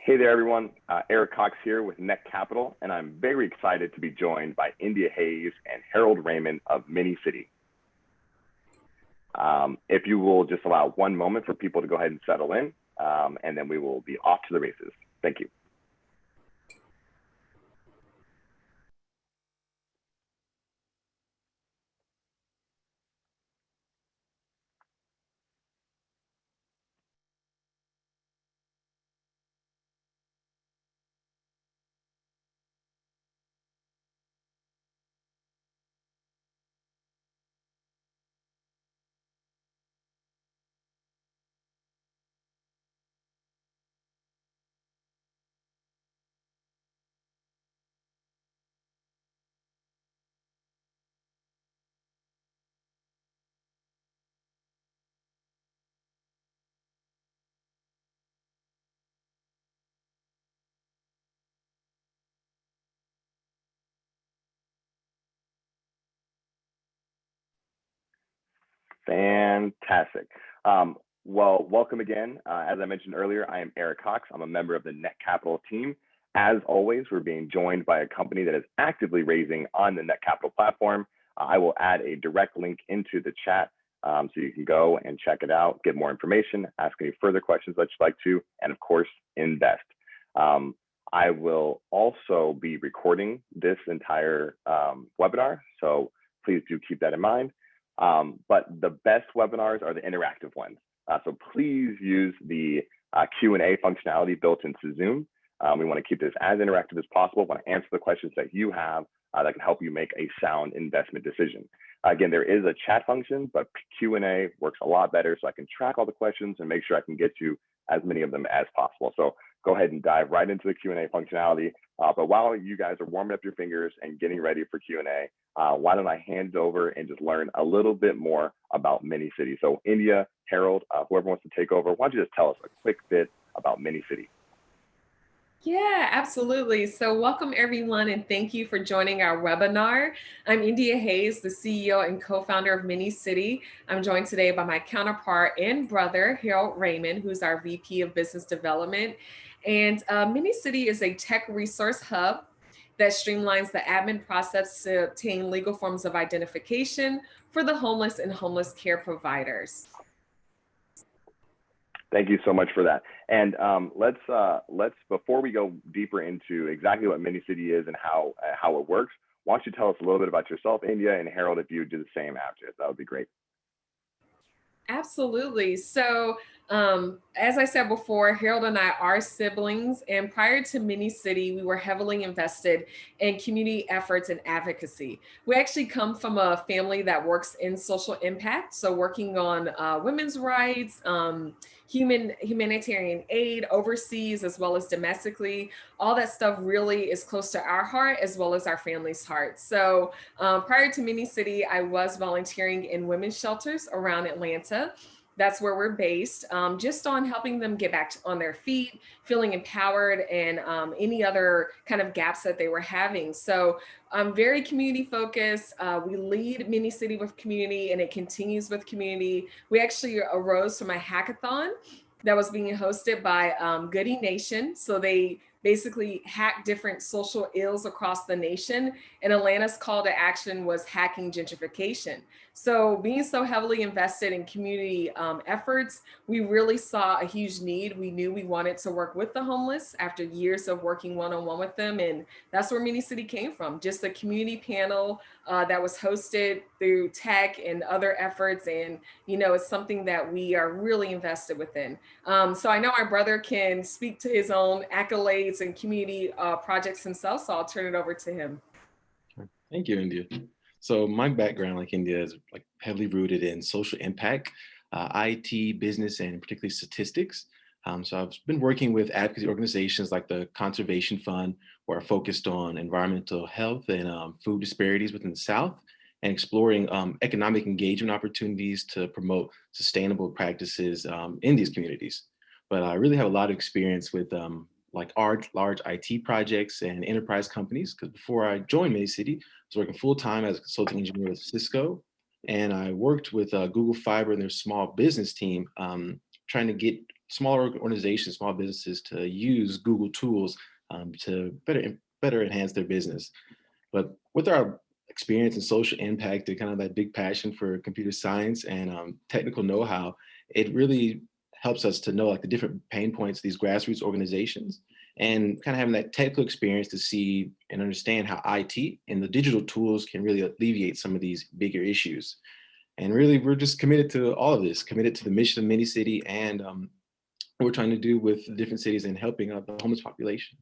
Hey there, everyone. Eric Cox here with Netcapital, and I'm very excited to be joined by India Hayes and Herold Raymond of Mini City. If you will just allow one moment for people to go ahead and settle in, and then we will be off to the races. Thank you. Fantastic. Well, welcome again. As I mentioned earlier, I am Eric Cox. I'm a member of the Netcapital team. As always, we're being joined by a company that is actively raising on the Netcapital platform. I will add a direct link into the chat so you can go and check it out, get more information, ask any further questions that you'd like to, and of course, invest. I will also be recording this entire webinar, so please do keep that in mind. But the best webinars are the interactive ones. So please use the Q&A functionality built into Zoom. We want to keep this as interactive as possible. We want to answer the questions that you have that can help you make a sound investment decision. Again, there is a chat function, but Q&A works a lot better, so I can track all the questions and make sure I can get to as many of them as possible. So go ahead and dive right into the Q&A functionality. But while you guys are warming up your fingers and getting ready for Q&A, why don't I hand it over and just learn a little bit more about Mini City. So India, Herold, whoever wants to take over, why don't you just tell us a quick bit about Mini City? Yeah, absolutely. So welcome everyone and thank you for joining our webinar. I'm India Hayes, the CEO and co-founder of Mini City. I'm joined today by my counterpart and brother, Herold Raymond, who's our VP of Business Development. And Mini City is a tech resource hub that streamlines the admin process to obtain legal forms of identification for the homeless and homeless care providers. Thank you so much for that. And let's before we go deeper into exactly what Mini City is and how it works, why don't you tell us a little bit about yourself, India, and Herold, if you would do the same after. That would be great. Absolutely. So, as I said before, Herold and I are siblings, and prior to Mini City, we were heavily invested in community efforts and advocacy. We actually come from a family that works in social impact, so working on women's rights, humanitarian aid overseas as well as domestically. All that stuff really is close to our heart as well as our family's heart. So prior to Mini City, I was volunteering in women's shelters around Atlanta. That's where we're based, just on helping them get back on their feet, feeling empowered, and any other kind of gaps that they were having. So I'm very community focused. We lead Mini City with community, and it continues with community. We actually arose from a hackathon that was being hosted by Goody Nation. So they basically hack different social ills across the nation. And Atlanta's call to action was hacking gentrification. So being so heavily invested in community efforts, we really saw a huge need. We knew we wanted to work with the homeless after years of working one-on-one with them. And that's where Mini City came from, just a community panel that was hosted through tech and other efforts. And, you know, it's something that we are really invested within. So I know my brother can speak to his own accolades and community projects himself, so I'll turn it over to him. Thank you, India. So my background, like India, is like heavily rooted in social impact, IT, business, and particularly statistics. So I've been working with advocacy organizations like the Conservation Fund, where I focused on environmental health and food disparities within the South, and exploring economic engagement opportunities to promote sustainable practices in these communities. But I really have a lot of experience with like large IT projects and enterprise companies, because before I joined Mini City, I was working full-time as a consulting engineer with Cisco, and I worked with Google Fiber and their small business team, trying to get smaller organizations, small businesses to use Google tools to better enhance their business. But with our experience and social impact and kind of that big passion for computer science and technical know-how, it really helps us to know like the different pain points of these grassroots organizations and kind of having that technical experience to see and understand how IT and the digital tools can really alleviate some of these bigger issues. And really, we're just committed to all of this, committed to the mission of Minicity and what we're trying to do with different cities and helping out the homeless population.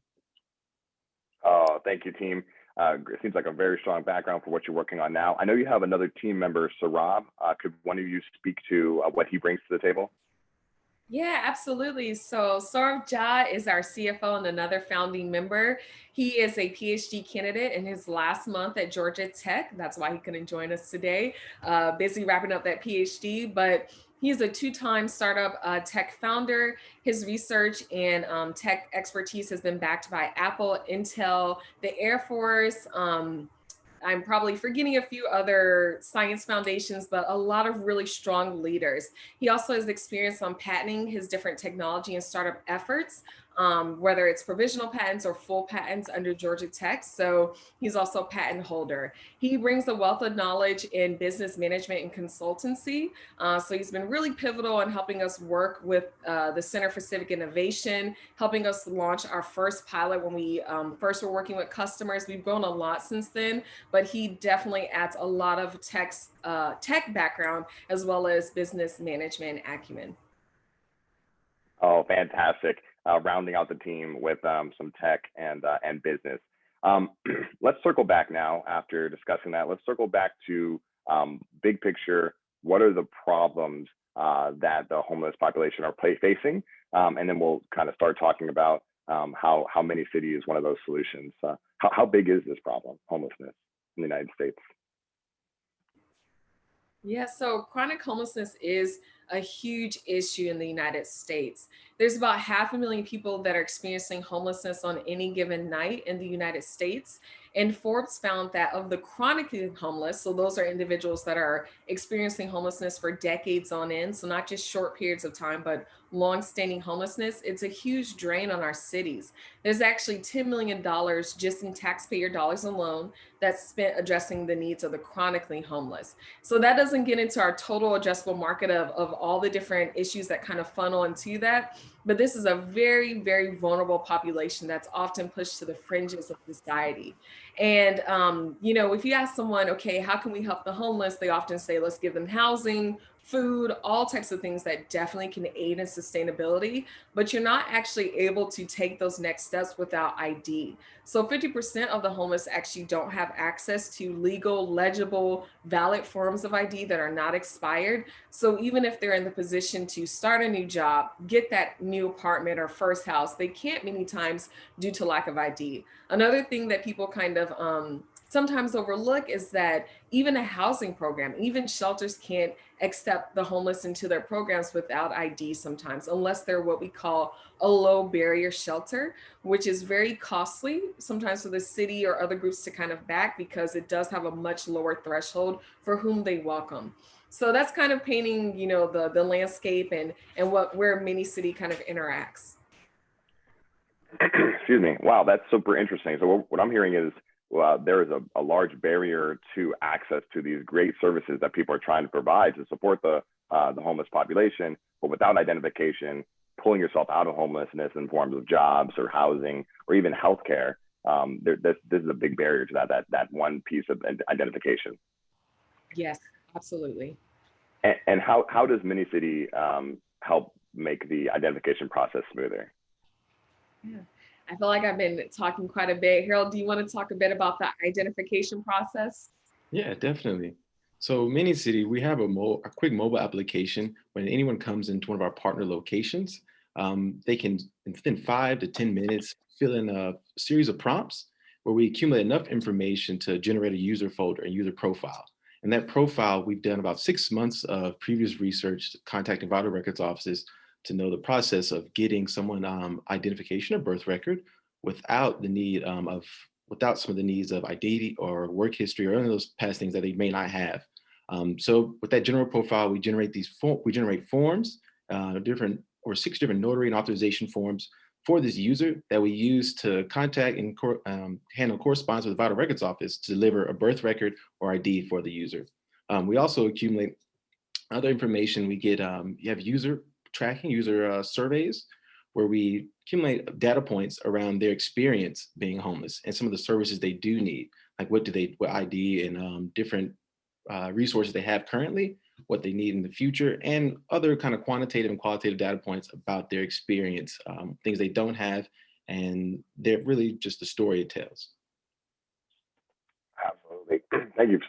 Oh, thank you, team. It seems like a very strong background for what you're working on now. I know you have another team member, Sarab. Could one of you speak to what he brings to the table? Yeah, absolutely. So Saurabh Jha is our CFO and another founding member. He is a PhD candidate in his last month at Georgia Tech. That's why he couldn't join us today. Busy wrapping up that PhD, but he's a two-time startup tech founder. His research and tech expertise has been backed by Apple, Intel, the Air Force. I'm probably forgetting a few other science foundations, but a lot of really strong leaders. He also has experience on patenting his different technology and startup efforts, whether it's provisional patents or full patents under Georgia Tech. So he's also a patent holder. He brings a wealth of knowledge in business management and consultancy. So he's been really pivotal in helping us work with the Center for Civic Innovation, helping us launch our first pilot when we first were working with customers. We've grown a lot since then, but he definitely adds a lot of tech background as well as business management acumen. Oh, fantastic. Rounding out the team with some tech and business. Let's circle back now after discussing that. Let's circle back to big picture. What are the problems that the homeless population are facing? And then we'll kind of start talking about how Minicity is one of those solutions. How big is this problem, homelessness, in the United States? Yeah, so chronic homelessness is a huge issue in the United States. There's about 500,000 people that are experiencing homelessness on any given night in the United States. And Forbes found that of the chronically homeless, so those are individuals that are experiencing homelessness for decades on end, so not just short periods of time, but long-standing homelessness, it's a huge drain on our cities. There's actually $10 million just in taxpayer dollars alone that's spent addressing the needs of the chronically homeless. So that doesn't get into our total addressable market of all the different issues that kind of funnel into that. But this is a very, very vulnerable population that's often pushed to the fringes of society. And, if you ask someone, okay, how can we help the homeless? They often say, let's give them housing, food, all types of things that definitely can aid in sustainability, but you're not actually able to take those next steps without ID. So 50% of the homeless actually don't have access to legal, legible, valid forms of ID that are not expired. So even if they're in the position to start a new job, get that new apartment or first house, they can't many times due to lack of ID. Another thing that people kind of sometimes overlook is that even a housing program, even shelters can't accept the homeless into their programs without ID sometimes, unless they're what we call a low barrier shelter, which is very costly sometimes for the city or other groups to kind of back because it does have a much lower threshold for whom they welcome. So that's kind of painting, the landscape and where Minicity kind of interacts. Excuse me. Wow, that's super interesting. So what I'm hearing is there is a large barrier to access to these great services that people are trying to provide to support the homeless population, but without identification, pulling yourself out of homelessness in forms of jobs or housing or even healthcare, this is a big barrier to that one piece of identification. Yes, absolutely. And how does Minicity help make the identification process smoother? Yeah. I feel like I've been talking quite a bit. Harold, do you want to talk a bit about the identification process? Yeah, definitely. So Minicity, we have a quick mobile application. When anyone comes into one of our partner locations, they can, within 5 to 10 minutes, fill in a series of prompts where we accumulate enough information to generate a user folder and user profile. And that profile, we've done about 6 months of previous research, contacting vital records offices to know the process of getting someone identification or birth record without the need without some of the needs of identity or work history or any of those past things that they may not have. So with that general profile, we generate forms, different or 6 different notary and authorization forms for this user that we use to contact and handle correspondence with the Vital Records Office to deliver a birth record or ID for the user. We also accumulate other information. We get, you have user tracking, user surveys, where we accumulate data points around their experience being homeless and some of the services they do need, like what ID and different resources they have currently, what they need in the future, and other kind of quantitative and qualitative data points about their experience, things they don't have, and they're really just the story it tells. Absolutely. Thank you.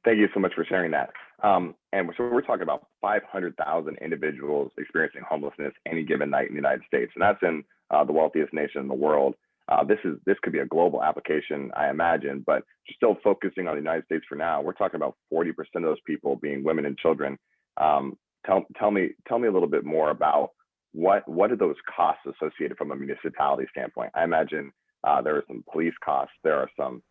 Thank you so much for sharing that. And so we're talking about 500,000 individuals experiencing homelessness any given night in the United States, and that's in the wealthiest nation in the world. This could be a global application, I imagine, but still focusing on the United States for now. We're talking about 40% of those people being women and children. Tell me a little bit more about what are those costs associated from a municipality standpoint. I imagine there are some police costs. There are some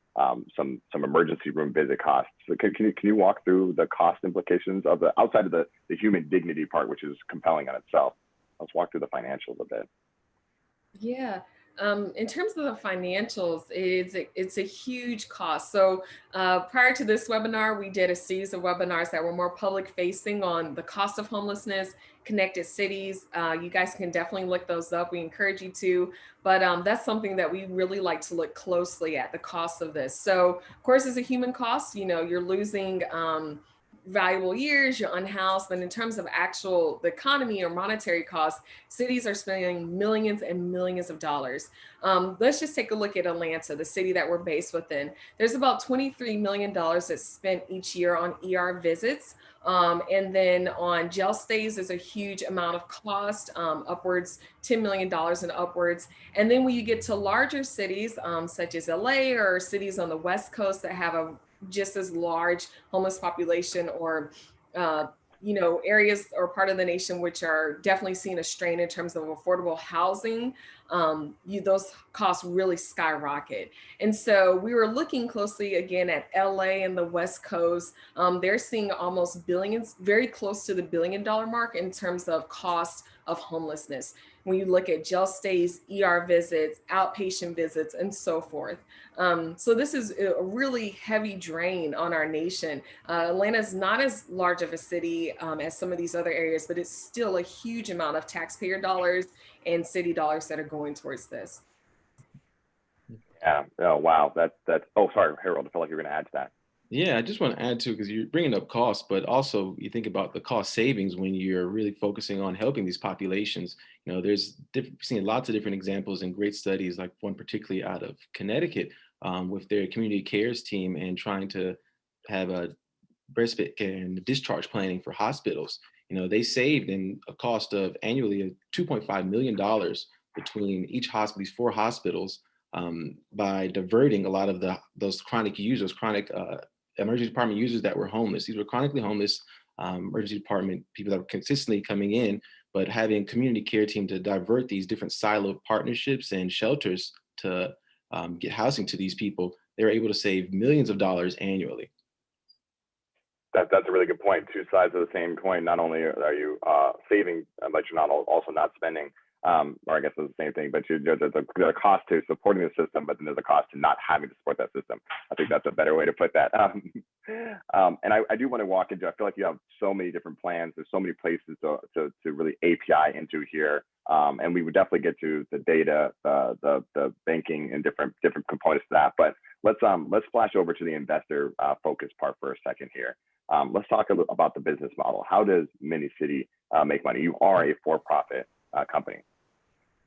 emergency room visit costs. So can you walk through the cost implications of the outside of the human dignity part, which is compelling on itself? Let's walk through the financials a bit. Yeah. In terms of the financials, it's a huge cost. So prior to this webinar, we did a series of webinars that were more public facing on the cost of homelessness, connected cities. You guys can definitely look those up. We encourage you to, but that's something that we really like to look closely at, the cost of this. So of course, it's a human cost. You know, you're losing valuable years, you're unhoused, but in terms of the economy or monetary costs, cities are spending millions and millions of dollars. Let's just take a look at Atlanta, the city that we're based within. There's about $23 million that's spent each year on ER visits. And then on jail stays, there's a huge amount of cost, upwards $10 million and upwards. And then when you get to larger cities, such as LA or cities on the West Coast that have a just as large homeless population, or areas or part of the nation which are definitely seeing a strain in terms of affordable housing, those costs really skyrocket. And so we were looking closely again at LA and the West Coast. They're seeing almost billions, very close to the $1 billion mark in terms of cost of homelessness. When you look at jail stays, ER visits, outpatient visits, and so forth. So this is a really heavy drain on our nation. Atlanta is not as large of a city as some of these other areas, but it's still a huge amount of taxpayer dollars and city dollars that are going towards this. Yeah. Oh, wow. That's. Oh, sorry, Harold. I feel like you're going to add to that. Yeah, I just want to add to, because you're bringing up costs, but also you think about the cost savings when you're really focusing on helping these populations. You know, seen lots of different examples and great studies, like one particularly out of Connecticut with their community cares team and trying to have a respite care and discharge planning for hospitals. You know, they saved in a cost of annually $2.5 million between each hospital, these 4 hospitals, by diverting a lot of those chronic users, emergency department users that were homeless. These were chronically homeless emergency department people that were consistently coming in, but having a community care team to divert these different silo partnerships and shelters to get housing to these people, they were able to save millions of dollars annually. That's a really good point. Two sides of the same coin. Not only are you saving, but you're also not spending. Or I guess it's the same thing, but there's a cost to supporting the system, but then there's a cost to not having to support that system. I think that's a better way to put that. And I do want to walk into, I feel like you have so many different plans. There's so many places to really API into here. And we would definitely get to the data, the banking and different components to that. But let's flash over to the investor focus part for a second here. Let's talk a little about the business model. How does Mini City make money? You are a for-profit company.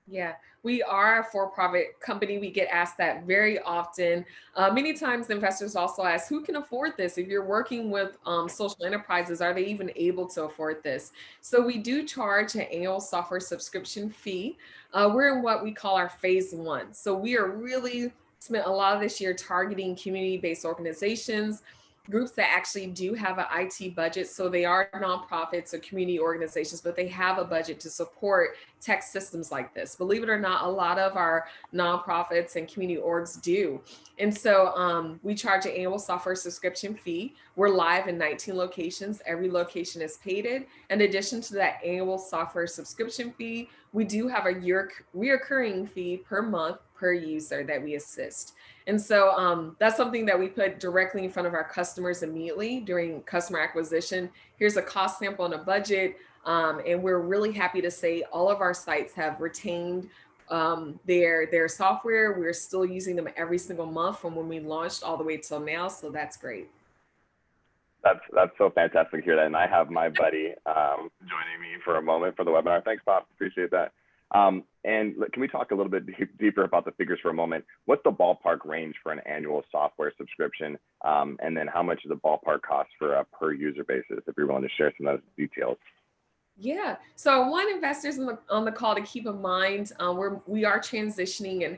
Yeah, we are a for-profit company. We get asked that very often. Many times investors also ask, who can afford this? If you're working with social enterprises, are they even able to afford this? So we do charge an annual software subscription fee. We're in what we call our phase 1. So we are really spent a lot of this year targeting community-based organizations, groups that actually do have an IT budget. So they are nonprofits or community organizations, but they have a budget to support tech systems like this. Believe it or not, a lot of our nonprofits and community orgs do. And so we charge an annual software subscription fee. We're live in 19 locations. Every location is paid. In addition to that annual software subscription fee, we do have a reoccurring fee per month per user that we assist. And so that's something that we put directly in front of our customers immediately during customer acquisition. Here's a cost sample and a budget. And we're really happy to say all of our sites have retained their software. We're still using them every single month from when we launched all the way till now. So that's great. That's so fantastic to hear that. And I have my buddy joining me for a moment for the webinar. Thanks, Bob. Appreciate that. And can we talk a little bit deeper about the figures for a moment? What's the ballpark range for an annual software subscription? And then how much is the ballpark cost for a per user basis, if you're willing to share some of those details? Yeah. So I want investors on the call to keep in mind we are transitioning and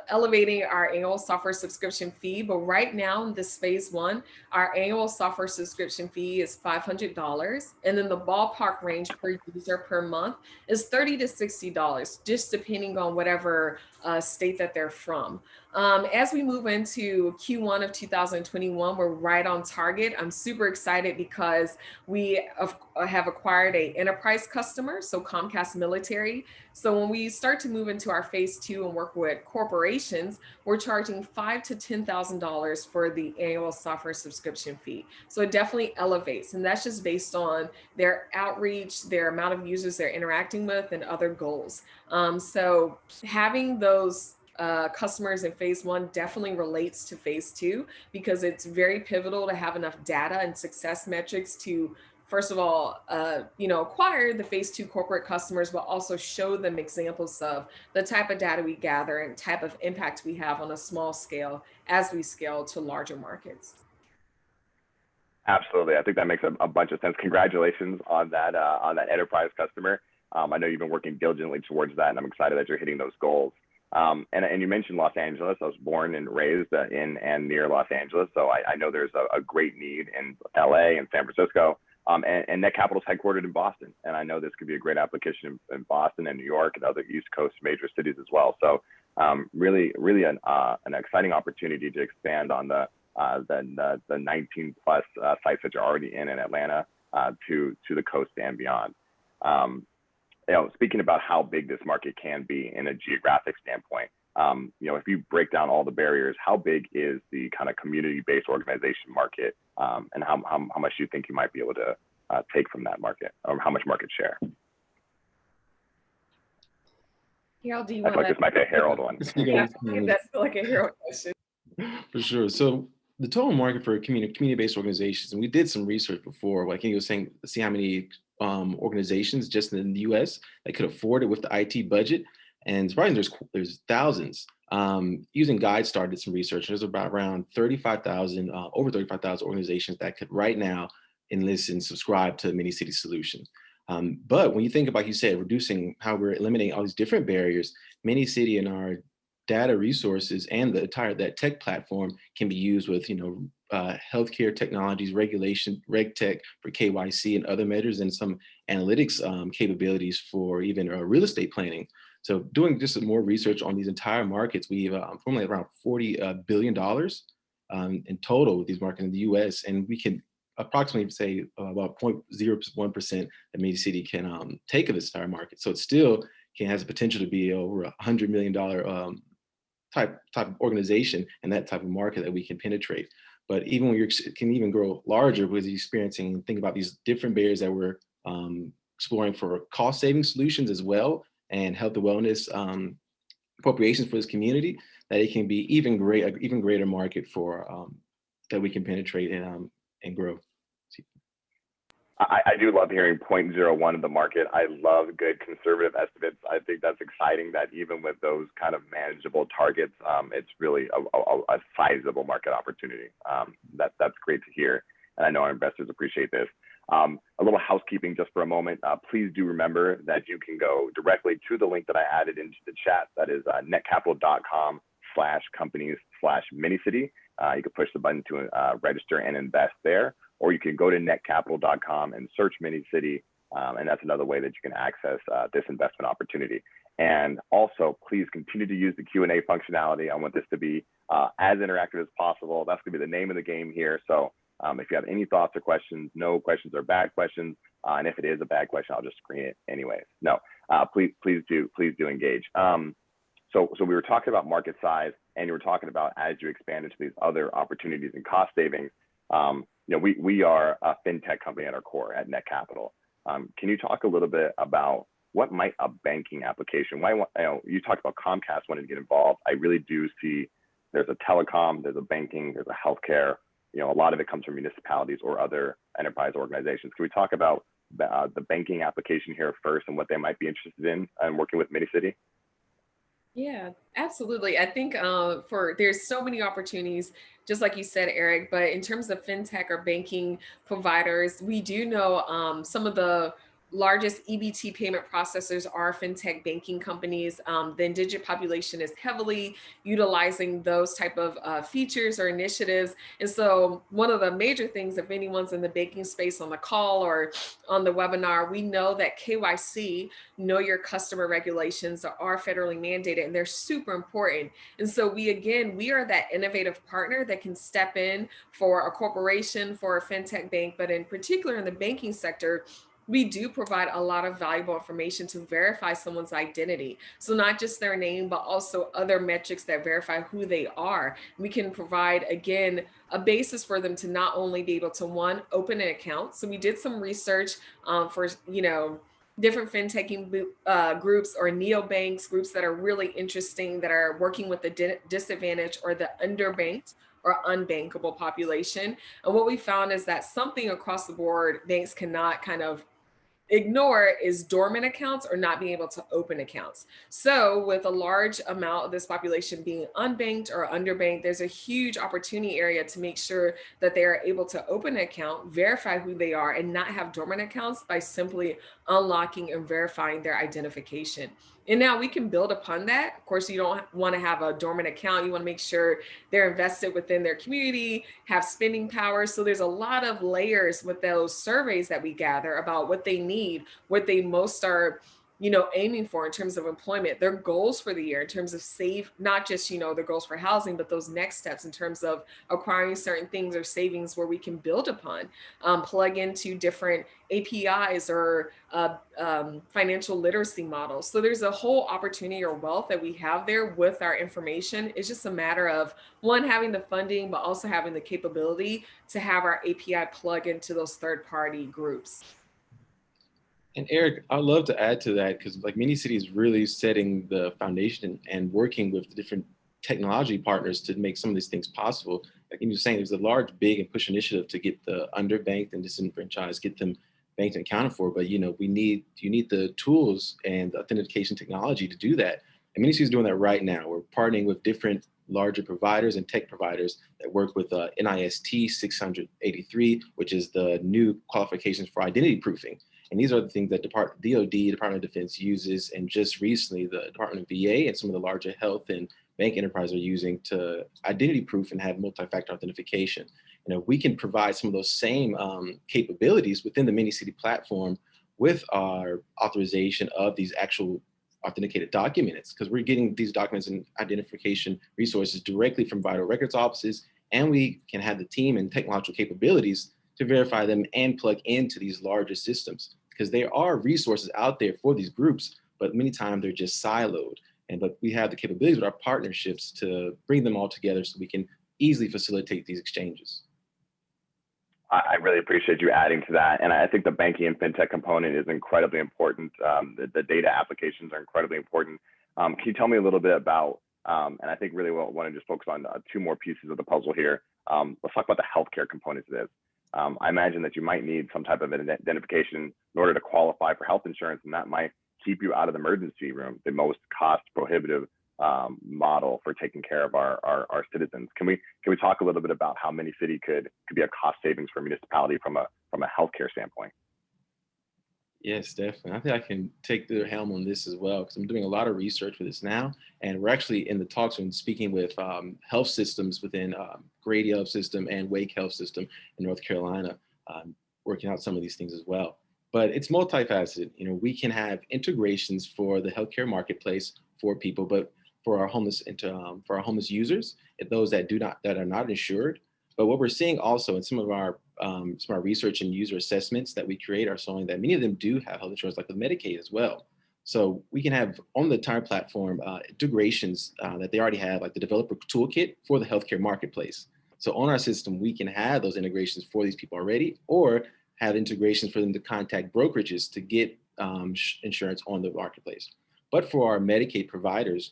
elevating our annual software subscription fee. But right now in this phase one, our annual software subscription fee is $500. And then the ballpark range per user per month is $30 to $60, just depending on whatever state that they're from. As we move into Q1 of 2021, we're right on target. I'm super excited because we have acquired an enterprise customer, so Comcast Military. So when we start to move into our phase two and work with corporations, we're charging $5,000 to $10,000 for the annual software subscription fee. So it definitely elevates, and that's just based on their outreach, their amount of users they're interacting with, and other goals. So having those customers in phase one definitely relates to phase two, because it's very pivotal to have enough data and success metrics to, first of all, acquire the phase two corporate customers, but also show them examples of the type of data we gather and type of impact we have on a small scale as we scale to larger markets. Absolutely. I think that makes a bunch of sense. Congratulations on that enterprise customer. I know you've been working diligently towards that, and I'm excited that you're hitting those goals. And you mentioned Los Angeles. I was born and raised in and near Los Angeles, so I know there's a great need in LA and San Francisco. And Netcapital is headquartered in Boston, and I know this could be a great application in Boston and New York and other East Coast major cities as well. So really an exciting opportunity to expand on the 19 plus sites that you're already in Atlanta to the coast and beyond. Speaking about how big this market can be in a geographic standpoint, if you break down all the barriers, how big is the kind of community-based organization market, and how much do you think you might be able to take from that market, or how much market share? Harold, do you I feel like this might be a Harold one. Yeah, that's like a Harold question. For sure. So the total market for community-based organizations, and we did some research before, like he was saying, see how many organizations just in the US that could afford it with the IT budget. And surprisingly, there's thousands. Using GuideStar did some research. There's about around 35,000, over 35,000 organizations that could right now enlist and subscribe to Mini City Solutions. But when you think about, you said, reducing how we're eliminating all these different barriers, Mini City and our data resources and the entire that tech platform can be used with healthcare technologies, regulation, reg tech for KYC and other measures, and some analytics capabilities for even real estate planning. So doing just more research on these entire markets, we've formulated around $40 billion in total with these markets in the US, and we can approximately say about 0.01% that Mini City can take of this entire market. So it still has the potential to be over $100 million type of organization and that type of market that we can penetrate. But even when can even grow larger with experiencing, think about these different barriers that we're exploring for cost saving solutions as well, and health and wellness appropriations for this community, that it can be even greater market for that we can penetrate and grow. I do love hearing 0.01 of the market. I love good conservative estimates. I think that's exciting that even with those kind of manageable targets, it's really a sizable market opportunity. That's great to hear. And I know our investors appreciate this. A little housekeeping just for a moment. Please do remember that you can go directly to the link that I added into the chat. That is netcapital.com/companies/minicity. You can push the button to register and invest there, or you can go to netcapital.com and search Mini-City, and that's another way that you can access this investment opportunity. And also, please continue to use the Q&A functionality. I want this to be as interactive as possible. That's going to be the name of the game here. So if you have any thoughts or questions, no questions are bad questions. And if it is a bad question, I'll just screen it anyways. No, please do engage. So we were talking about market size, and you were talking about as you expand into these other opportunities and cost savings. We are a fintech company at our core at Netcapital. Can you talk a little bit about what might a banking application? You talked about Comcast wanting to get involved. I really do see there's a telecom, there's a banking, there's a healthcare. A lot of it comes from municipalities or other enterprise organizations. Can we talk about the banking application here first and what they might be interested in working with Mini-City? Yeah, absolutely. I think there's so many opportunities, just like you said, Eric, but in terms of fintech or banking providers, we do know some of the largest EBT payment processors are fintech banking companies. The indigent population is heavily utilizing those type of features or initiatives. And so one of the major things, if anyone's in the banking space on the call or on the webinar, we know that KYC, know your customer regulations, are federally mandated, and they're super important. And so we are that innovative partner that can step in for a corporation, for a fintech bank, but in particular in the banking sector, we do provide a lot of valuable information to verify someone's identity. So not just their name, but also other metrics that verify who they are. We can provide, again, a basis for them to not only be able to, one, open an account. So we did some research for, different fintech groups or neobanks, groups that are really interesting, that are working with the disadvantaged or the underbanked or unbankable population. And what we found is that something across the board banks cannot kind of ignore is dormant accounts or not being able to open accounts. So with a large amount of this population being unbanked or underbanked, there's a huge opportunity area to make sure that they are able to open an account, verify who they are, and not have dormant accounts by simply unlocking and verifying their identification. And now we can build upon that. Of course, you don't want to have a dormant account. You want to make sure they're invested within their community, have spending power. So there's a lot of layers with those surveys that we gather about what they need, what they most are aiming for in terms of employment, their goals for the year in terms of not just, their goals for housing, but those next steps in terms of acquiring certain things or savings where we can build upon, plug into different APIs or financial literacy models. So there's a whole opportunity or wealth that we have there with our information. It's just a matter of, one, having the funding, but also having the capability to have our API plug into those third-party groups. And Eric, I'd love to add to that, because Mini-City is really setting the foundation and working with the different technology partners to make some of these things possible. Like you were saying, there's a large, big and push initiative to get the underbanked and disenfranchised, get them banked and accounted for. But you need the tools and the authentication technology to do that. And Mini-City is doing that right now. We're partnering with different larger providers and tech providers that work with NIST 683, which is the new qualifications for identity proofing. And these are the things that DoD, Department of Defense, uses, and just recently the Department of VA and some of the larger health and bank enterprises are using to identity proof and have multi-factor authentication. We can provide some of those same capabilities within the Mini-City platform with our authorization of these actual authenticated documents, because we're getting these documents and identification resources directly from vital records offices, and we can have the team and technological capabilities to verify them and plug into these larger systems, because there are resources out there for these groups, but many times they're just siloed. But we have the capabilities with our partnerships to bring them all together so we can easily facilitate these exchanges. I really appreciate you adding to that. And I think the banking and fintech component is incredibly important. The data applications are incredibly important. Can you tell me a little bit about, and I think really what I want to just focus on two more pieces of the puzzle here. Let's talk about the healthcare components of this. I imagine that you might need some type of identification in order to qualify for health insurance, and that might keep you out of the emergency room, the most cost prohibitive model for taking care of our citizens. Can we talk a little bit about how Mini-City could be a cost savings for a municipality from a healthcare standpoint? Yes, definitely. I think I can take the helm on this as well because I'm doing a lot of research for this now, and we're actually in the talks and speaking with health systems within Grady Health System and Wake Health System in North Carolina, working out some of these things as well. But it's multifaceted. You know, we can have integrations for the healthcare marketplace for people, but for our homeless users, those that are not insured. But what we're seeing also in some of our research and user assessments that we create are showing that many of them do have health insurance, like with Medicaid as well. So we can have on the entire platform integrations that they already have, like the developer toolkit for the healthcare marketplace. So on our system, we can have those integrations for these people already, or have integrations for them to contact brokerages to get insurance on the marketplace. But for our Medicaid providers,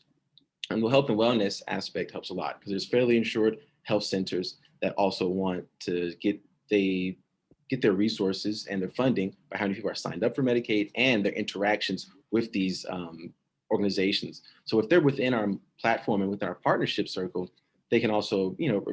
and the health and wellness aspect helps a lot because there's fairly insured health centers that also want to they get their resources and their funding by how many people are signed up for Medicaid and their interactions with these organizations. So if they're within our platform and within our partnership circle, they can also, you know,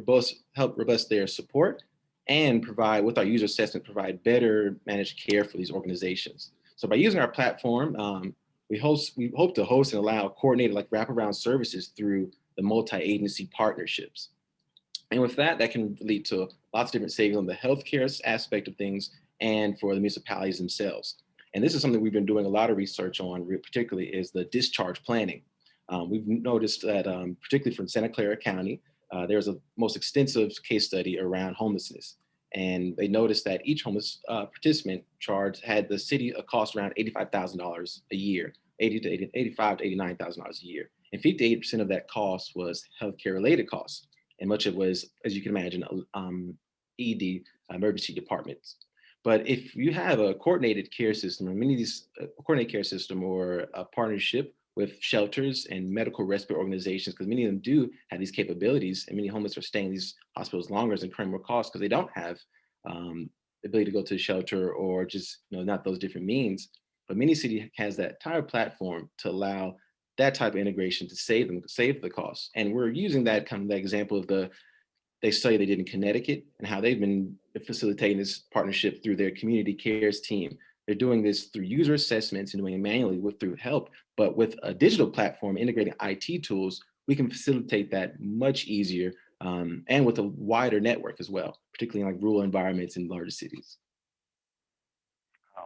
help robust their support and provide with our user assessment, provide better managed care for these organizations. So by using our platform, we hope to host and allow coordinated like wraparound services through the multi-agency partnerships. And with that, that can lead to lots of different savings on the healthcare aspect of things and for the municipalities themselves. And this is something we've been doing a lot of research on, particularly is the discharge planning. We've noticed that, particularly from Santa Clara County, there's a most extensive case study around homelessness. And they noticed that each homeless participant had the city a cost around $85,000 a year, 85 to $89,000 a year. And 58% of that cost was healthcare related costs. And much of it was, as you can imagine, ED, emergency departments. But if you have a coordinated care system, or many of these coordinated care system or a partnership with shelters and medical respite organizations, because many of them do have these capabilities, and many homeless are staying in these hospitals longer and incurring more costs because they don't have the ability to go to the shelter or just, you know, not those different means. But many city has that entire platform to allow that type of integration to save the costs. And we're using that kind of the example of they study they did in Connecticut and how they've been facilitating this partnership through their community cares team. They're doing this through user assessments and doing it manually through help, but with a digital platform integrating IT tools, we can facilitate that much easier and with a wider network as well, particularly in like rural environments in larger cities.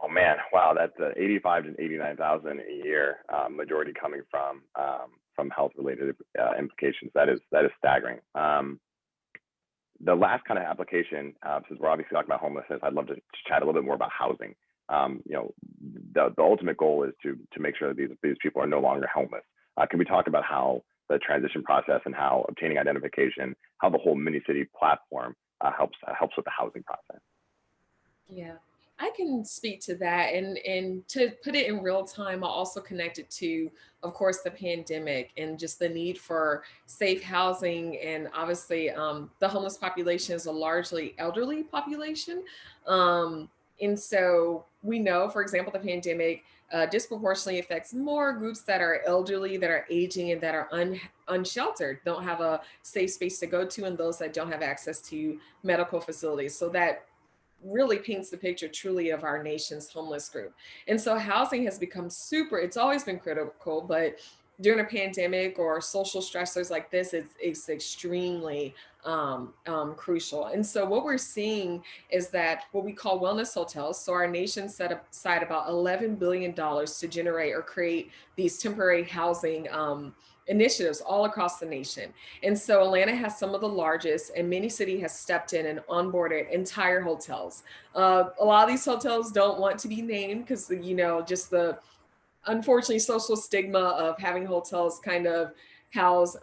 Oh man, wow, that's 85 to 89,000 a year, majority coming from health related implications. That is staggering. The last kind of application, since we're obviously talking about homelessness, I'd love to chat a little bit more about housing. You know, the ultimate goal is to make sure that these people are no longer homeless. Can we talk about how the transition process and how obtaining identification, how the whole mini city platform helps with the housing process? Yeah, I can speak to that. And to put it in real time, I also connected to, of course, the pandemic and just the need for safe housing. And obviously, the homeless population is a largely elderly population. And so we know, for example, the pandemic disproportionately affects more groups that are elderly, that are aging, and that are unsheltered, don't have a safe space to go to, and those that don't have access to medical facilities. So that really paints the picture truly of our nation's homeless group. And so housing has become it's always been critical, but during a pandemic or social stressors like this, it's extremely crucial. And so what we're seeing is that what we call wellness hotels. So our nation set aside about $11 billion to generate or create these temporary housing initiatives all across the nation. And so Atlanta has some of the largest, and many city has stepped in and onboarded entire hotels. A lot of these hotels don't want to be named because, you know, just the unfortunately social stigma of having hotels kind of house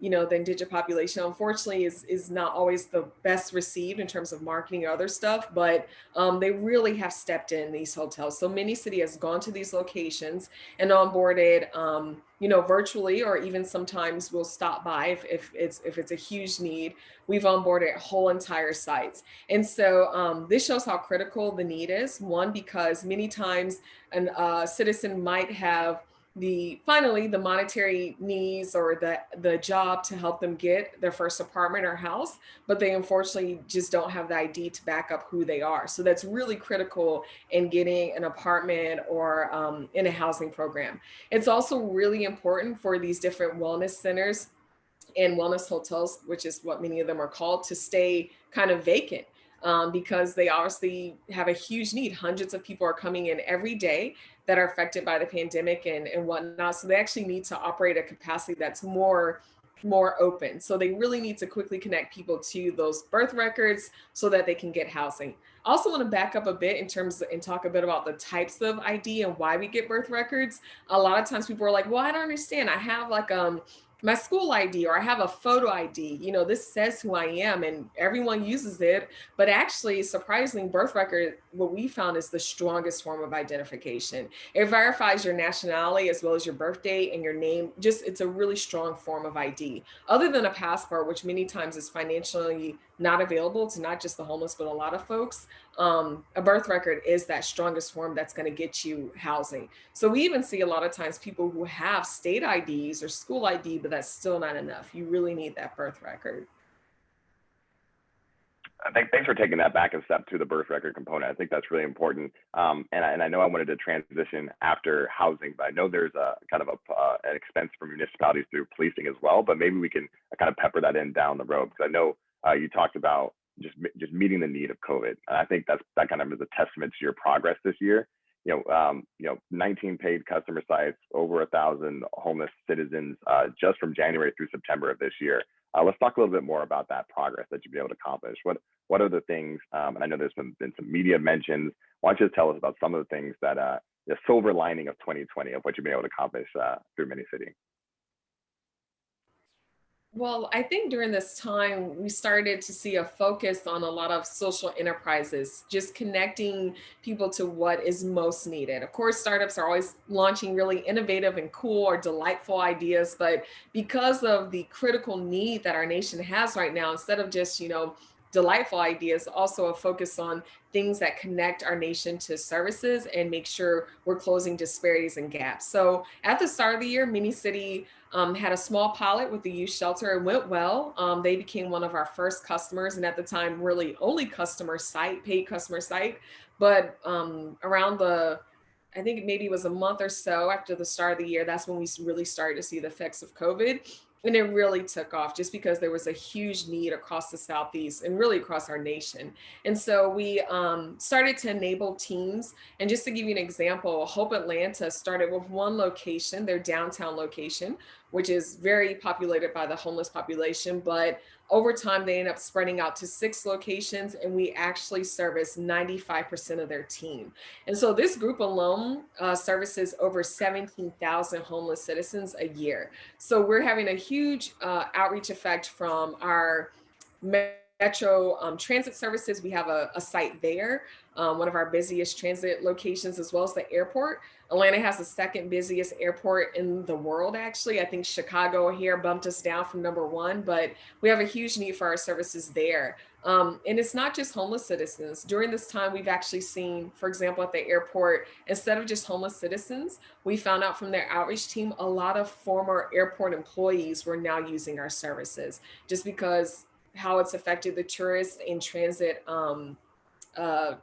you know, the indigenous population, unfortunately is not always the best received in terms of marketing or other stuff, but they really have stepped in these hotels. So many city has gone to these locations and onboarded you know, virtually, or even sometimes we'll stop by if it's a huge need. We've onboarded whole entire sites. And so this shows how critical the need is. One, because many times a citizen might have finally the monetary needs or the job to help them get their first apartment or house, but they unfortunately just don't have the ID to back up who they are. So that's really critical in getting an apartment or in a housing program. It's also really important for these different wellness centers and wellness hotels, which is what many of them are called, to stay kind of vacant, because they obviously have a huge need. Hundreds of people are coming in every day that are affected by the pandemic and whatnot. So they actually need to operate at capacity that's more open. So they really need to quickly connect people to those birth records so that they can get housing. I also want to back up a bit in terms of, and talk a bit about the types of ID and why we get birth records. A lot of times people are like, well, I don't understand. I have like my school ID or I have a photo ID. You know, this says who I am and everyone uses it. But actually, surprisingly, birth record, what we found is the strongest form of identification. It verifies your nationality as well as your birth date and your name. Just, it's a really strong form of ID. Other than a passport, which many times is financially not available to not just the homeless, but a lot of folks, a birth record is that strongest form that's going to get you housing. So we even see a lot of times people who have state IDs or school ID, but that's still not enough. You really need that birth record. Thanks for taking that back a step to the birth record component. I think that's really important. And I know I wanted to transition after housing, but I know there's a kind of an expense for municipalities through policing as well. But maybe we can kind of pepper that in down the road, because I know you talked about just meeting the need of COVID. And I think that kind of is a testament to your progress this year. 19 paid customer sites, over 1,000 homeless citizens just from January through September of this year. Let's talk a little bit more about that progress that you've been able to accomplish. What are the things, and I know there's been some media mentions. Why don't you just tell us about some of the things that the silver lining of 2020 of what you've been able to accomplish through MiniCity? Well, I think during this time, we started to see a focus on a lot of social enterprises, just connecting people to what is most needed. Of course, startups are always launching really innovative and cool or delightful ideas, but because of the critical need that our nation has right now, instead of just, delightful ideas, also a focus on things that connect our nation to services and make sure we're closing disparities and gaps. So at the start of the year, MiniCity had a small pilot with the youth shelter. It went well. They became one of our first customers, and at the time, really only paid customer site. But around I think maybe it was a month or so after the start of the year, that's when we really started to see the effects of COVID. And it really took off just because there was a huge need across the Southeast and really across our nation. And so we started to enable teams. And just to give you an example, Hope Atlanta started with one location, their downtown location, which is very populated by the homeless population. But over time, they ended up spreading out to 6 locations, and we actually service 95% of their team. And so this group alone services over 17,000 homeless citizens a year. So we're having a huge outreach effect from our Metro transit services. We have a site there, one of our busiest transit locations, as well as the airport. Atlanta has the second busiest airport in the world, actually. I think Chicago here bumped us down from #1, but we have a huge need for our services there. And it's not just homeless citizens. During this time, we've actually seen, for example, at the airport, instead of just homeless citizens, we found out from their outreach team, a lot of former airport employees were now using our services just because how it's affected the tourists in transit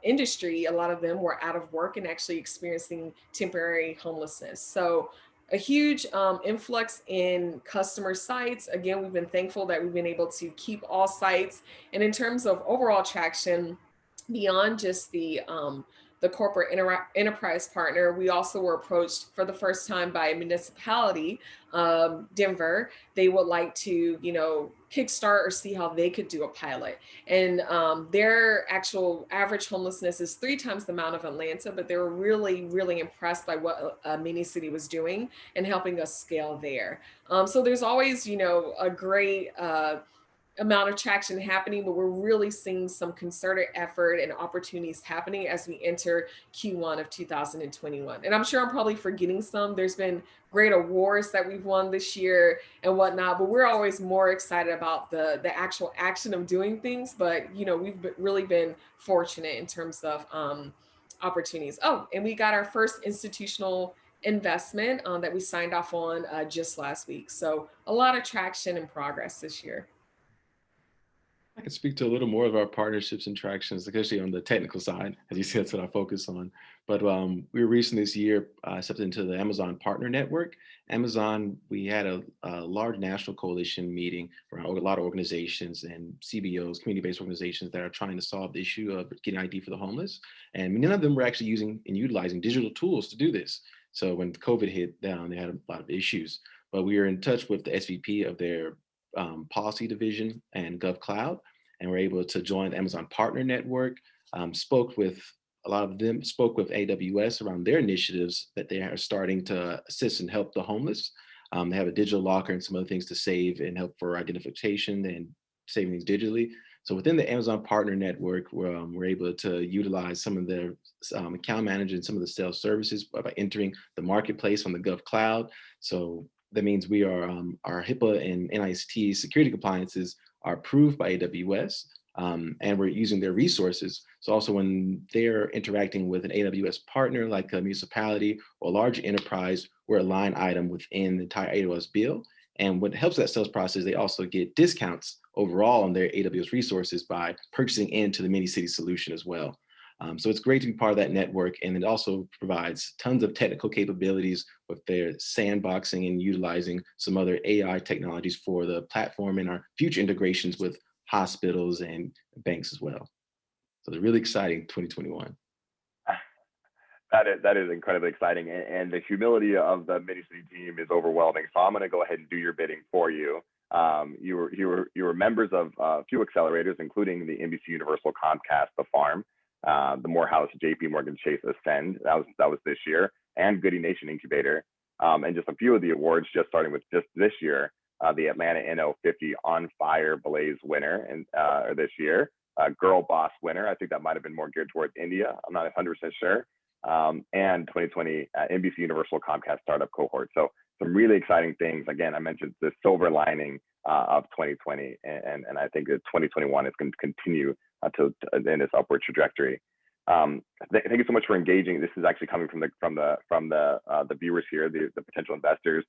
industry. A lot of them were out of work and actually experiencing temporary homelessness. So a huge influx in customer sites. Again, we've been thankful that we've been able to keep all sites. And in terms of overall traction, beyond just the corporate enterprise partner, we also were approached for the first time by a municipality, Denver. They would like to, kickstart or see how they could do a pilot. And their actual average homelessness is 3 times the amount of Atlanta, but they were really, really impressed by what MiniCity was doing and helping us scale there. So there's always, a great amount of traction happening, but we're really seeing some concerted effort and opportunities happening as we enter Q1 of 2021. And I'm sure I'm probably forgetting some. There's been great awards that we've won this year and whatnot, but we're always more excited about the actual action of doing things. But, we've really been fortunate in terms of opportunities. Oh, and we got our first institutional investment that we signed off on just last week. So a lot of traction and progress this year. I can speak to a little more of our partnerships and tractions, especially on the technical side. As you said, that's what I focus on. But we were recently this year accepted into the Amazon Partner Network. Amazon, we had a large national coalition meeting around a lot of organizations and CBOs, community-based organizations that are trying to solve the issue of getting ID for the homeless. And none of them were actually using and utilizing digital tools to do this. So when COVID hit down, they had a lot of issues. But we were in touch with the SVP of their policy division and GovCloud, and we're able to join the Amazon Partner Network. Spoke with a lot of them, spoke with AWS around their initiatives that they are starting to assist and help the homeless. They have a digital locker and some other things to save and help for identification and saving things digitally. So within the Amazon Partner Network, we're able to utilize some of their account managers and some of the sales services by entering the marketplace on the GovCloud. So that means we are our HIPAA and NIST security compliances are approved by AWS, and we're using their resources. So also when they're interacting with an AWS partner like a municipality or a large enterprise, we're a line item within the entire AWS bill. And what helps that sales process, they also get discounts overall on their AWS resources by purchasing into the mini-city solution as well. So it's great to be part of that network, and it also provides tons of technical capabilities with their sandboxing and utilizing some other AI technologies for the platform and our future integrations with hospitals and banks as well. So they're really exciting 2021. That is incredibly exciting, and the humility of the mini-city team is overwhelming. So I'm going to go ahead and do your bidding for you. You were members of a few accelerators, including the NBC Universal Comcast, The Farm, the Morehouse JP Morgan Chase Ascend, that was this year, and Goody Nation Incubator, and just a few of the awards, just starting with just this year, the Atlanta NO50 On Fire Blaze winner, and this year, Girl Boss winner. I think that might have been more geared towards India. I'm not 100% sure. And 2020 NBC Universal Comcast Startup Cohort. So some really exciting things. Again, I mentioned the silver lining of 2020, and I think that 2021 is going to continue in its upward trajectory. Thank you so much for engaging. This is actually coming from the viewers here, the potential investors.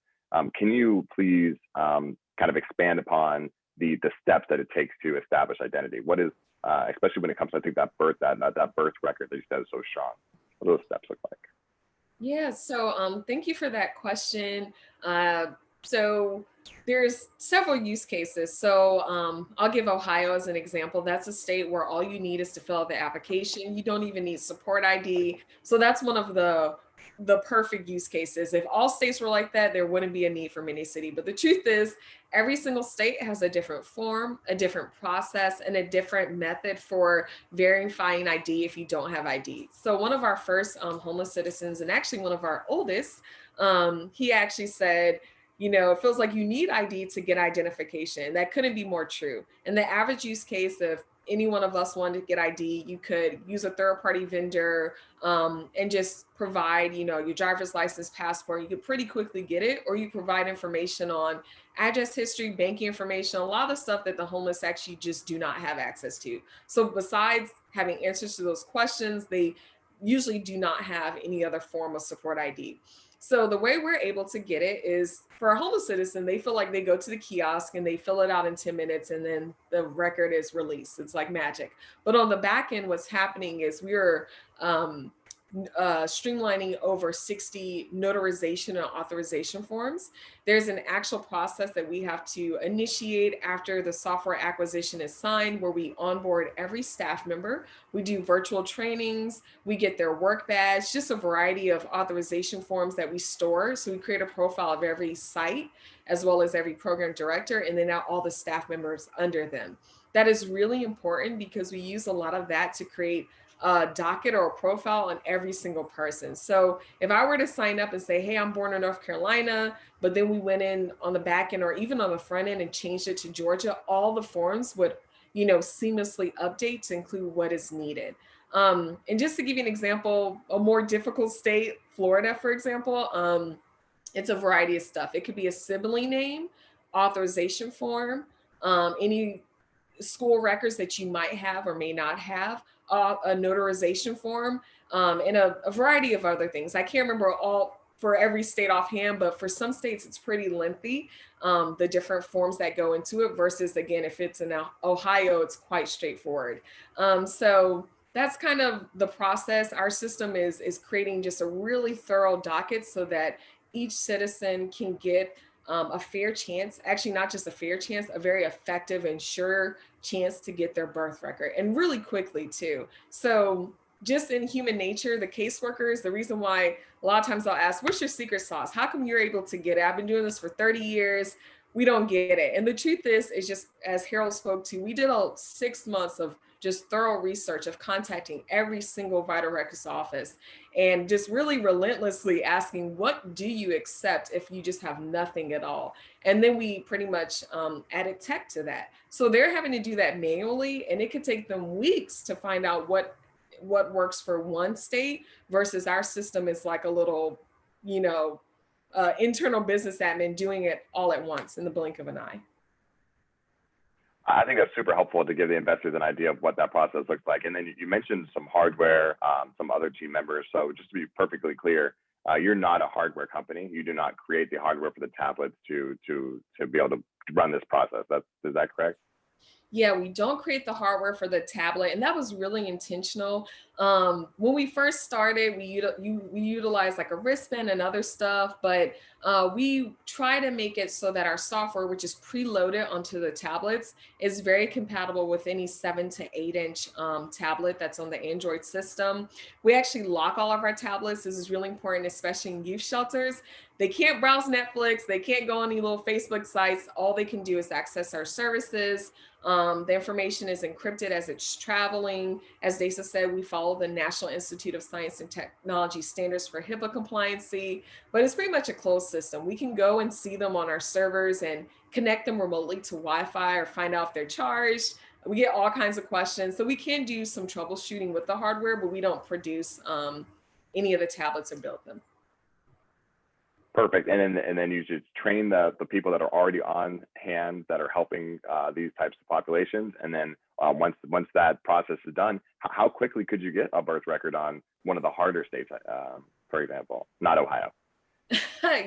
Can you please kind of expand upon the steps that it takes to establish identity? What is, especially when it comes to, I think, that birth record that you said is so strong. What do those steps look like? Yeah, so thank you for that question. So there's several use cases. So I'll give Ohio as an example. That's a state where all you need is to fill out the application. You don't even need support ID. So that's one of the perfect use cases. If all states were like that, there wouldn't be a need for mini-city. But the truth is, every single state has a different form, a different process, and a different method for verifying ID if you don't have ID. So one of our first homeless citizens, and actually one of our oldest, he actually said, it feels like you need ID to get identification. That couldn't be more true. And the average use case of any one of us wanted to get ID, you could use a third-party vendor and just provide, your driver's license, passport. You could pretty quickly get it, or you provide information on address history, banking information, a lot of stuff that the homeless actually just do not have access to. So besides having answers to those questions, they usually do not have any other form of support ID. So the way we're able to get it is, for a homeless citizen, they feel like they go to the kiosk and they fill it out in 10 minutes and then the record is released. It's like magic. But on the back end, what's happening is we're streamlining over 60 notarization and authorization forms. There's an actual process that we have to initiate after the software acquisition is signed, where we onboard every staff member. We do virtual trainings, we get their work badge, just a variety of authorization forms that we store. So we create a profile of every site, as well as every program director, and then now all the staff members under them. That is really important because we use a lot of that to create a docket or a profile on every single person. So if I were to sign up and say, hey, I'm born in North Carolina, but then we went in on the back end or even on the front end and changed it to Georgia, all the forms would, seamlessly update to include what is needed. And just to give you an example, a more difficult state, Florida, for example, it's a variety of stuff. It could be a sibling name, authorization form, any school records that you might have or may not have, a notarization form, and a variety of other things. I can't remember all for every state offhand, but for some states, it's pretty lengthy, the different forms that go into it versus, again, if it's in Ohio, it's quite straightforward. So that's kind of the process. Our system is creating just a really thorough docket so that each citizen can get a fair chance, actually not just a fair chance, a very effective and sure chance to get their birth record, and really quickly too. So just in human nature, the caseworkers, the reason why a lot of times I'll ask, what's your secret sauce? How come you're able to get it? I've been doing this for 30 years. We don't get it. And the truth is just as Harold spoke to, we did 6 months of just thorough research of contacting every single vital records office and just really relentlessly asking, what do you accept if you just have nothing at all? And then we pretty much added tech to that. So they're having to do that manually, and it could take them weeks to find out what works for one state versus our system is like a little, internal business admin doing it all at once in the blink of an eye. I think that's super helpful to give the investors an idea of what that process looks like. And then you mentioned some hardware, some other team members. So just to be perfectly clear, you're not a hardware company. You do not create the hardware for the tablets to be able to run this process. Is that correct? Yeah, we don't create the hardware for the tablet, and that was really intentional. When we first started, we utilized like a wristband and other stuff, but we try to make it so that our software, which is preloaded onto the tablets, is very compatible with any 7 to 8 inch tablet that's on the Android system. We actually lock all of our tablets. This is really important, especially in youth shelters. They can't browse Netflix. They can't go on any little Facebook sites. All they can do is access our services. The information is encrypted as it's traveling. As Desa said, we follow the National Institute of Science and Technology standards for HIPAA compliancy, but it's pretty much a closed system. We can go and see them on our servers and connect them remotely to Wi-Fi or find out if they're charged. We get all kinds of questions. So we can do some troubleshooting with the hardware, but we don't produce any of the tablets or build them. Perfect. And then you should train the people that are already on hand that are helping these types of populations. And then once that process is done, how quickly could you get a birth record on one of the harder states, for example, not Ohio?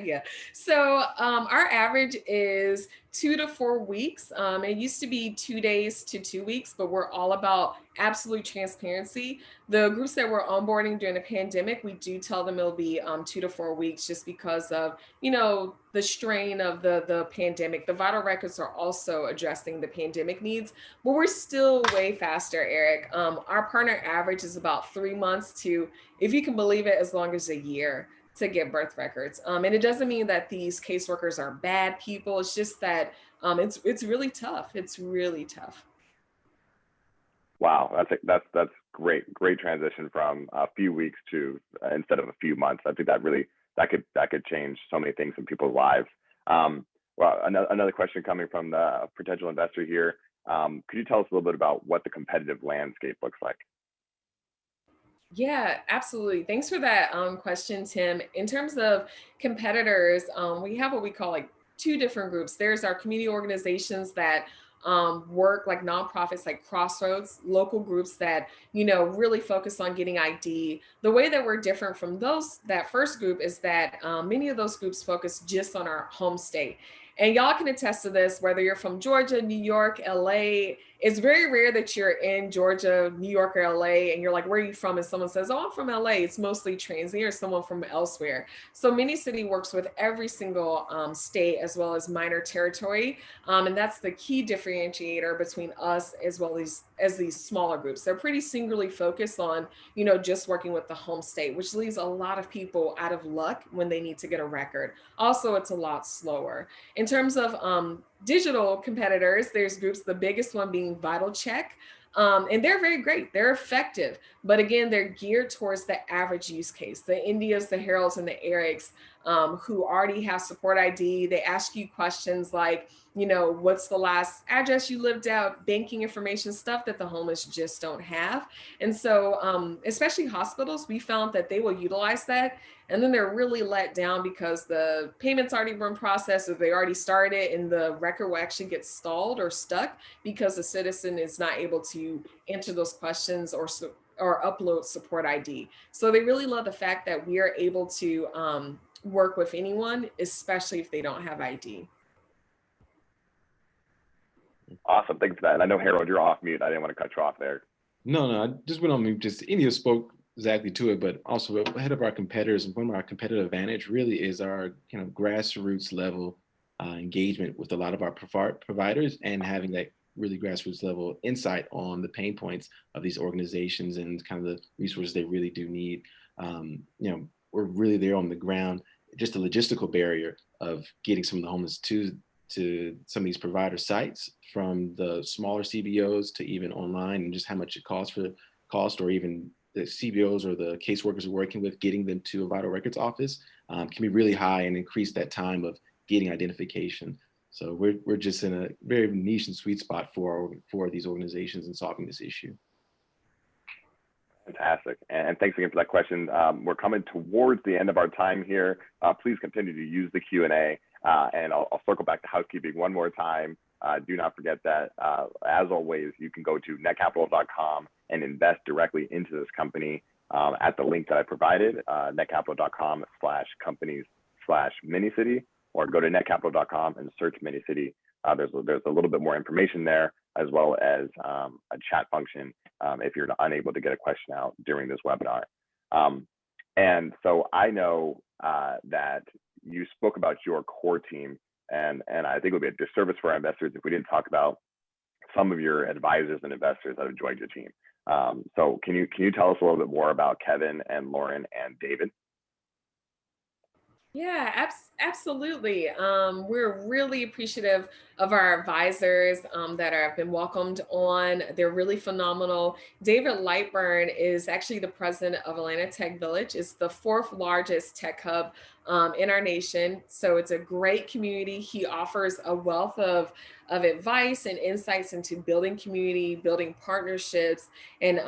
Yeah. So our average is 2 to 4 weeks. It used to be 2 days to 2 weeks, but we're all about absolute transparency. The groups that we're onboarding during the pandemic, we do tell them it'll be 2 to 4 weeks just because of, the strain of the pandemic. The vital records are also addressing the pandemic needs, but we're still way faster, Eric. Our partner average is about 3 months to, if you can believe it, as long as a year to get birth records. And it doesn't mean that these caseworkers are bad people. It's just that it's really tough. It's really tough. Wow, that's great transition from a few weeks to instead of a few months. I think that could change so many things in people's lives. Well, another question coming from the potential investor here. Could you tell us a little bit about what the competitive landscape looks like? Yeah, absolutely. Thanks for that question, Tim. In terms of competitors, we have what we call like 2 different groups. There's our community organizations that work like nonprofits like Crossroads, local groups that, really focus on getting ID. The way that we're different from that first group is that many of those groups focus just on our home state. And y'all can attest to this, whether you're from Georgia, New York, LA. It's very rare that you're in Georgia, New York, or LA, and you're like, where are you from? And someone says, oh, I'm from LA. It's mostly transient or someone from elsewhere. So Minicity works with every single state as well as minor territory. And that's the key differentiator between us as well as these smaller groups. They're pretty singularly focused on, just working with the home state, which leaves a lot of people out of luck when they need to get a record. Also, it's a lot slower. In terms of digital competitors, there's groups, the biggest one being Vital Check. And they're very great. They're effective. But again, they're geared towards the average use case, the Indias, the Heralds, and the Erics, who already have support ID. They ask you questions like, what's the last address you lived at, banking information, stuff that the homeless just don't have. And so especially hospitals, we found that they will utilize that. And then they're really let down because the payment's already been processed or they already started and the record will actually get stalled or stuck because the citizen is not able to answer those questions or upload support ID. So they really love the fact that we are able to work with anyone, especially if they don't have ID. Awesome, thanks for that. And I know, Harold, you're off mute. I didn't want to cut you off there. No, I just went on mute. Just India spoke exactly to it, but also ahead of our competitors, and one of our competitive advantage really is our grassroots level engagement with a lot of our providers, and having that really grassroots level insight on the pain points of these organizations and kind of the resources they really do need. We're really there on the ground. Just a logistical barrier of getting some of the homeless to some of these provider sites, from the smaller CBOs to even online, and just how much it cost, or even the CBOs or the caseworkers we're working with, getting them to a vital records office can be really high and increase that time of getting identification. So we're just in a very niche and sweet spot for these organizations in solving this issue. Fantastic. And thanks again for that question. We're coming towards the end of our time here. Please continue to use the Q&A, and I'll circle back to housekeeping one more time. Do not forget that, as always, you can go to netcapital.com and invest directly into this company at the link that I provided, netcapital.com/companies/minicity, or go to netcapital.com and search Minicity. There's a little bit more information there, as well as a chat function if you're unable to get a question out during this webinar. And so I know that you spoke about your core team, and I think it would be a disservice for our investors if we didn't talk about some of your advisors and investors that have joined your team. So can you tell us a little bit more about Kevin and Lauren and David? Yeah, absolutely. We're really appreciative of our advisors that have been welcomed on. They're really phenomenal. David Lightburn is actually the president of Atlanta Tech Village. It's the 4th largest tech hub in our nation. So it's a great community. He offers a wealth of advice and insights into building community, building partnerships. And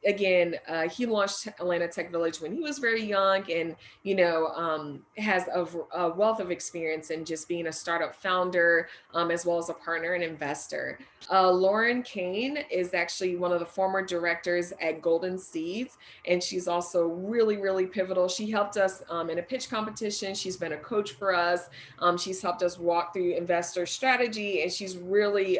again, he launched Atlanta Tech Village when he was very young, and has a wealth of experience in just being a startup founder, as well as a partner and investor. Lauren Kane is actually one of the former directors at Golden Seeds, and she's also really, really pivotal. She helped us in a pitch competition. She's been a coach for us. She's helped us walk through investor strategy, and she's really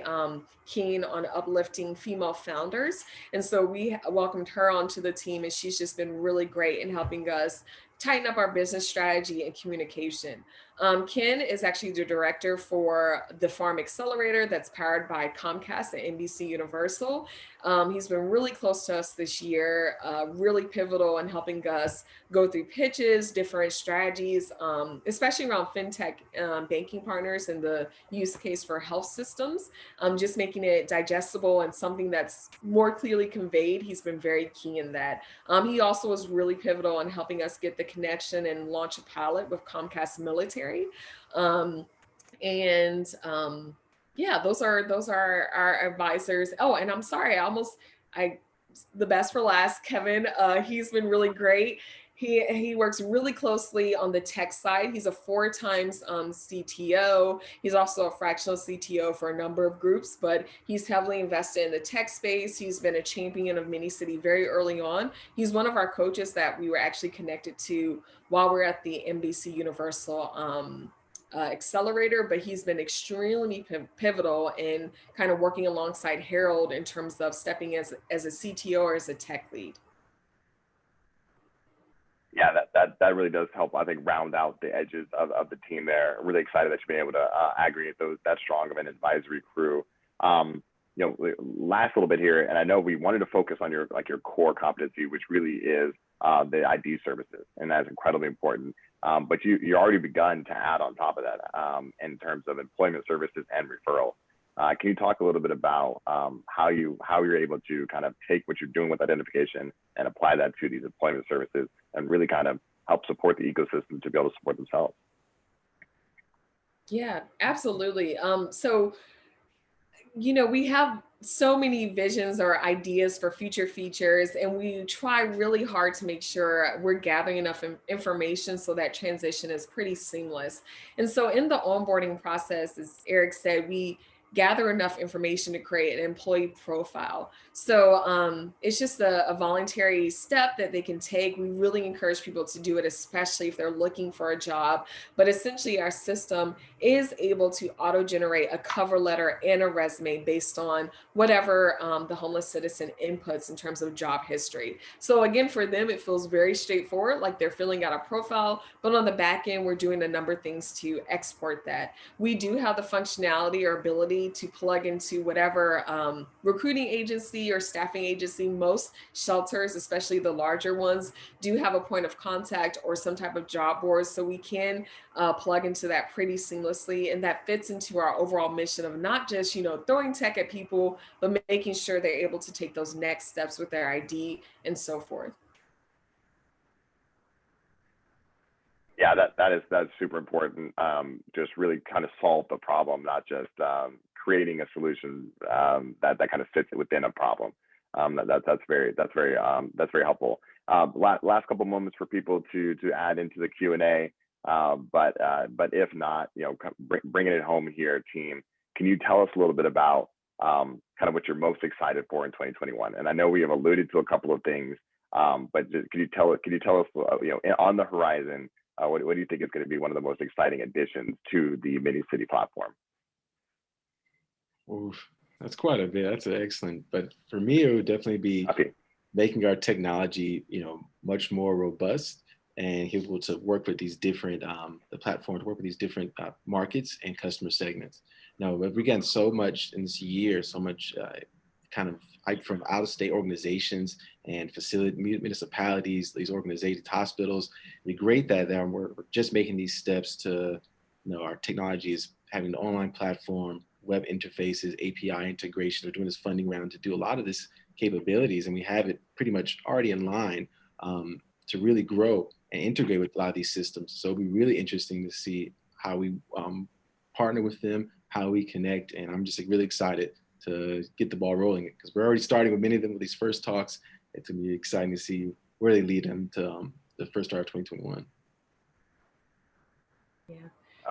keen on uplifting female founders. And so we welcomed her onto the team, and she's just been really great in helping us tighten up our business strategy and communication. Ken is actually the director for the Farm Accelerator that's powered by Comcast and NBC Universal. He's been really close to us this year, really pivotal in helping us go through pitches, different strategies, especially around fintech banking partners and the use case for health systems, just making it digestible and something that's more clearly conveyed. He's been very key in that. He also was really pivotal in helping us get the connection and launch a pilot with Comcast Military. Yeah, those are our advisors. Oh, and I'm sorry, the best for last, Kevin. He's been really great. He works really closely on the tech side. He's a 4 times CTO. He's also a fractional CTO for a number of groups, but he's heavily invested in the tech space. He's been a champion of Minicity very early on. He's one of our coaches that we were actually connected to while we're at the NBC Universal accelerator, but he's been extremely pivotal in kind of working alongside Harold in terms of stepping as a CTO or as a tech lead. Yeah, that really does help, I think, round out the edges of the team there. Really excited that you've been able to aggregate that strong of an advisory crew. Last little bit here, and I know we wanted to focus on your core competency, which really is the ID services, and that's incredibly important. But you already begun to add on top of that in terms of employment services and referral. Can you talk a little bit about how you're able to kind of take what you're doing with identification and apply that to these employment services and really kind of help support the ecosystem to be able to support themselves? Yeah, absolutely. So, we have so many visions or ideas for future features, and we try really hard to make sure we're gathering enough information so that transition is pretty seamless. And so in the onboarding process, as Eric said, we gather enough information to create an employee profile. So it's just a voluntary step that they can take. We really encourage people to do it, especially if they're looking for a job. But essentially, our system is able to auto generate a cover letter and a resume based on whatever the homeless citizen inputs in terms of job history. So again, for them, it feels very straightforward, like they're filling out a profile, but on the back end, we're doing a number of things to export that. We do have the functionality or ability to plug into whatever recruiting agency or staffing agency. Most shelters, especially the larger ones, do have a point of contact or some type of job board. So we can plug into that pretty seamlessly. And that fits into our overall mission of not just, throwing tech at people, but making sure they're able to take those next steps with their ID and so forth. Yeah, that's super important. Just really kind of solve the problem, not just creating a solution that kind of fits within a problem. That's very helpful. Last couple moments for people to add into the Q&A. But if not, bringing it home here, team. Can you tell us a little bit about kind of what you're most excited for in 2021? And I know we have alluded to a couple of things, but just, can you tell us, on the horizon, what do you think is going to be one of the most exciting additions to the mini city platform? Oof, that's quite a bit. That's excellent. But for me, it would definitely be making our technology, much more robust and able to work with these different, the platform to work with these different markets and customer segments. Now, we've gotten so much in this year, so much kind of hype from out-of-state organizations and municipalities, these organizations, hospitals. It'd be great that we're just making these steps to, our technology is having the online platform, web interfaces, API integration. We're doing this funding round to do a lot of this capabilities, and we have it pretty much already in line to really grow and integrate with a lot of these systems. So it'll be really interesting to see how we partner with them, how we connect, and I'm just really excited to get the ball rolling because we're already starting with many of them with these first talks. It's gonna be exciting to see where they lead them to the first start of 2021. Yeah.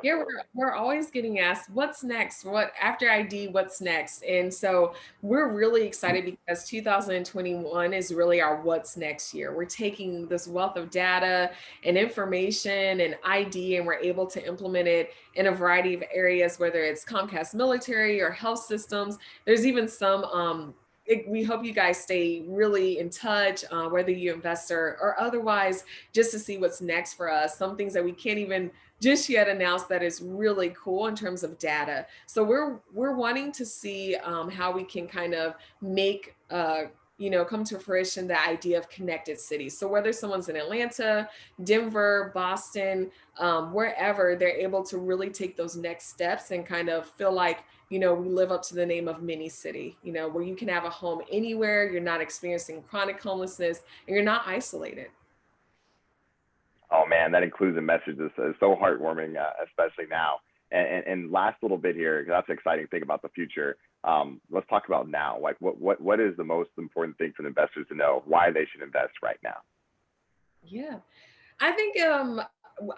Yeah, we're always getting asked, what's next? What after ID, what's next? And so we're really excited because 2021 is really our what's next year. We're taking this wealth of data and information and ID, and we're able to implement it in a variety of areas, whether it's Comcast military or health systems. There's even some we hope you guys stay really in touch, whether you invest or otherwise, just to see what's next for us. Some things that we can't even just yet announce that is really cool in terms of data. So we're wanting to see how we can kind of make come to fruition the idea of connected cities. So whether someone's in Atlanta, Denver, Boston, wherever, they're able to really take those next steps and kind of feel like, we live up to the name of mini city, where you can have a home anywhere, you're not experiencing chronic homelessness, and you're not isolated. Oh man, that inclusive message is so heartwarming, especially now. And last little bit here, that's an exciting thing about the future. Let's talk about now. Like, what is the most important thing for the investors to know? Why they should invest right now? Yeah, I think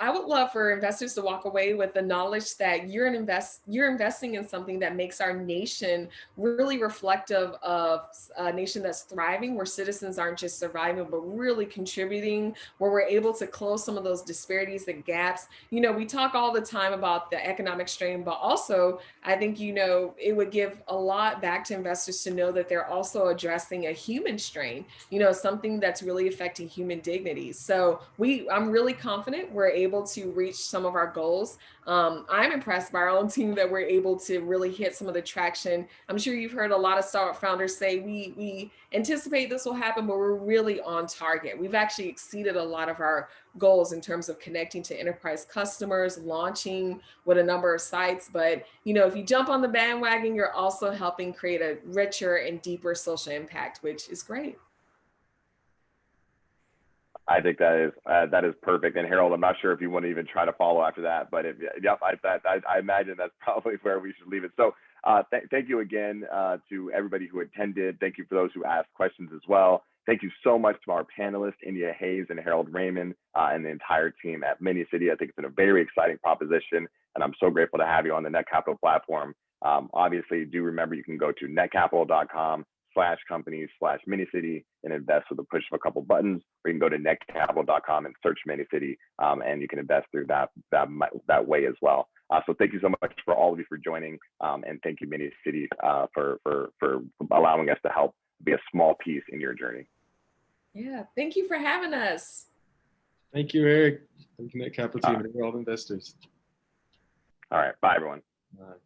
I would love for investors to walk away with the knowledge that you're investing in something that makes our nation really reflective of a nation that's thriving, where citizens aren't just surviving, but really contributing, where we're able to close some of those disparities and gaps. We talk all the time about the economic strain, but also I think, it would give a lot back to investors to know that they're also addressing a human strain, something that's really affecting human dignity. So I'm really confident we're able to reach some of our goals. I'm impressed by our own team that we're able to really hit some of the traction. I'm sure you've heard a lot of startup founders say we anticipate this will happen, but we're really on target. We've actually exceeded a lot of our goals in terms of connecting to enterprise customers, launching with a number of sites. But if you jump on the bandwagon, you're also helping create a richer and deeper social impact, which is great. I think that is perfect. And Herold, I'm not sure if you want to even try to follow after that, but I imagine that's probably where we should leave it. So thank you again to everybody who attended. Thank you for those who asked questions as well. Thank you so much to our panelists, India Hayes and Herold Raymond, and the entire team at Mini-City. I think it's been a very exciting proposition, and I'm so grateful to have you on the Netcapital platform. Obviously, do remember you can go to netcapital.com/companies/Mini-City and invest with a push of a couple buttons, or you can go to netcapital.com and search Mini-City, and you can invest through that way as well. So thank you so much for all of you for joining, and thank you, Mini-City, for allowing us to help be a small piece in your journey. Yeah, thank you for having us. Thank you, Eric. Thank you, Netcapital team, and all investors. All right, bye, everyone. Bye.